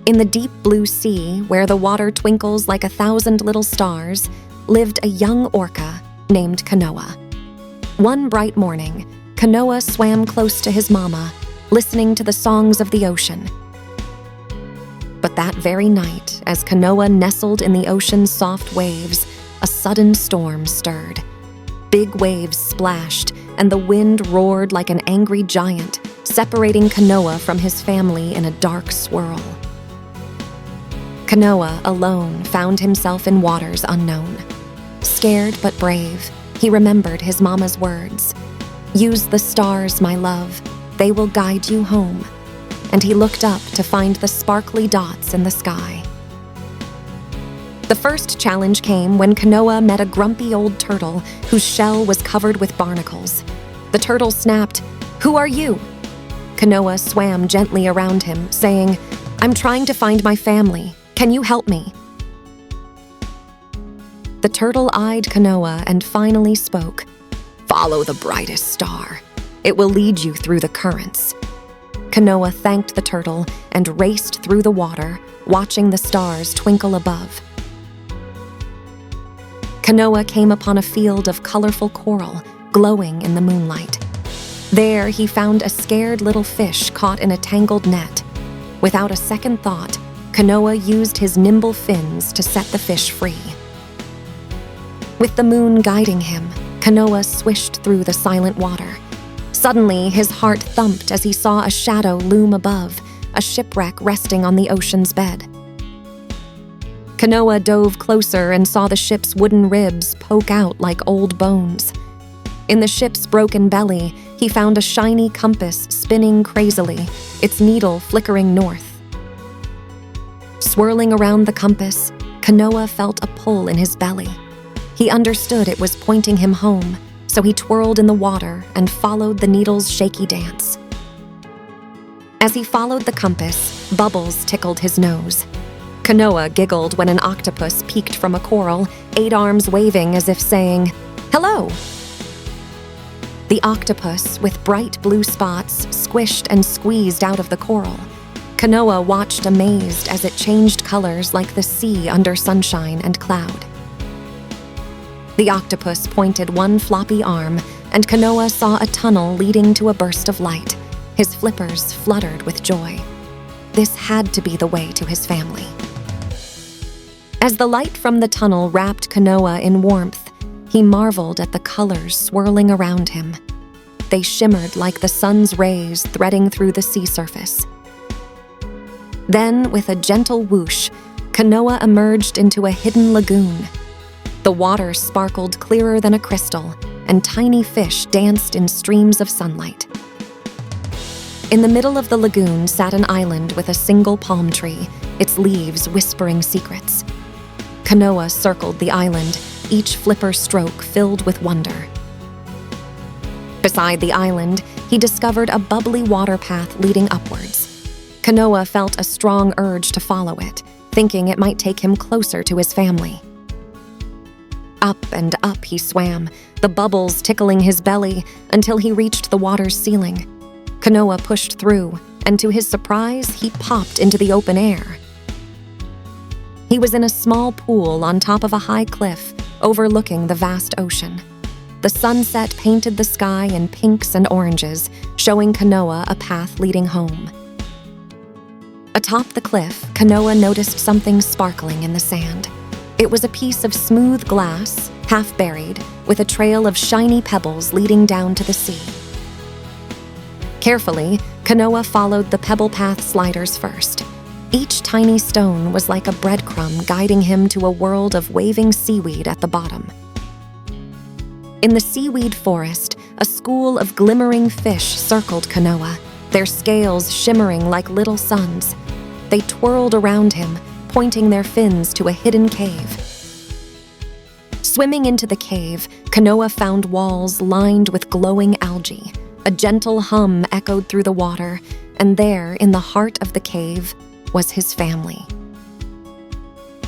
In the deep blue sea, where the water twinkles like 1,000 little stars, lived a young orca named Kanoa. One bright morning, Kanoa swam close to his mama, listening to the songs of the ocean. But that very night, as Kanoa nestled in the ocean's soft waves, a sudden storm stirred. Big waves splashed, and the wind roared like an angry giant, separating Kanoa from his family in a dark swirl. Kanoa, alone, found himself in waters unknown. Scared but brave, he remembered his mama's words. "Use the stars, my love. They will guide you home." And he looked up to find the sparkly dots in the sky. The first challenge came when Kanoa met a grumpy old turtle whose shell was covered with barnacles. The turtle snapped, "Who are you?" Kanoa swam gently around him, saying, "I'm trying to find my family. Can you help me?" The turtle eyed Kanoa and finally spoke. "Follow the brightest star. It will lead you through the currents." Kanoa thanked the turtle and raced through the water, watching the stars twinkle above. Kanoa came upon a field of colorful coral, glowing in the moonlight. There, he found a scared little fish caught in a tangled net. Without a second thought, Kanoa used his nimble fins to set the fish free. With the moon guiding him, Kanoa swished through the silent water. Suddenly, his heart thumped as he saw a shadow loom above, a shipwreck resting on the ocean's bed. Kanoa dove closer and saw the ship's wooden ribs poke out like old bones. In the ship's broken belly, he found a shiny compass spinning crazily, its needle flickering north. Swirling around the compass, Kanoa felt a pull in his belly. He understood it was pointing him home, so he twirled in the water and followed the needle's shaky dance. As he followed the compass, bubbles tickled his nose. Kanoa giggled when an octopus peeked from a coral, 8 arms waving as if saying, "Hello!" The octopus, with bright blue spots, squished and squeezed out of the coral. Kanoa watched amazed as it changed colors like the sea under sunshine and cloud. The octopus pointed one floppy arm, and Kanoa saw a tunnel leading to a burst of light. His flippers fluttered with joy. This had to be the way to his family. As the light from the tunnel wrapped Kanoa in warmth, he marveled at the colors swirling around him. They shimmered like the sun's rays threading through the sea surface. Then, with a gentle whoosh, Kanoa emerged into a hidden lagoon. The water sparkled clearer than a crystal, and tiny fish danced in streams of sunlight. In the middle of the lagoon sat an island with a single palm tree, its leaves whispering secrets. Kanoa circled the island, each flipper stroke filled with wonder. Beside the island, he discovered a bubbly water path leading upwards. Kanoa felt a strong urge to follow it, thinking it might take him closer to his family. Up and up he swam, the bubbles tickling his belly until he reached the water's ceiling. Kanoa pushed through, and to his surprise, he popped into the open air. He was in a small pool on top of a high cliff, overlooking the vast ocean. The sunset painted the sky in pinks and oranges, showing Kanoa a path leading home. Atop the cliff, Kanoa noticed something sparkling in the sand. It was a piece of smooth glass, half buried, with a trail of shiny pebbles leading down to the sea. Carefully, Kanoa followed the pebble path sliders first. Each tiny stone was like a breadcrumb guiding him to a world of waving seaweed at the bottom. In the seaweed forest, a school of glimmering fish circled Kanoa, their scales shimmering like little suns. They twirled around him, pointing their fins to a hidden cave. Swimming into the cave, Kanoa found walls lined with glowing algae. A gentle hum echoed through the water, and there, in the heart of the cave, was his family.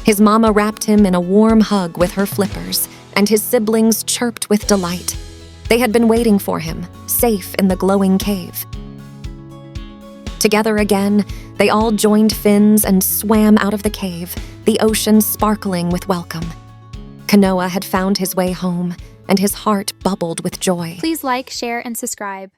His mama wrapped him in a warm hug with her flippers, and his siblings chirped with delight. They had been waiting for him, safe in the glowing cave. Together again, they all joined fins and swam out of the cave, the ocean sparkling with welcome. Kanoa had found his way home, and his heart bubbled with joy. Please like, share, and subscribe.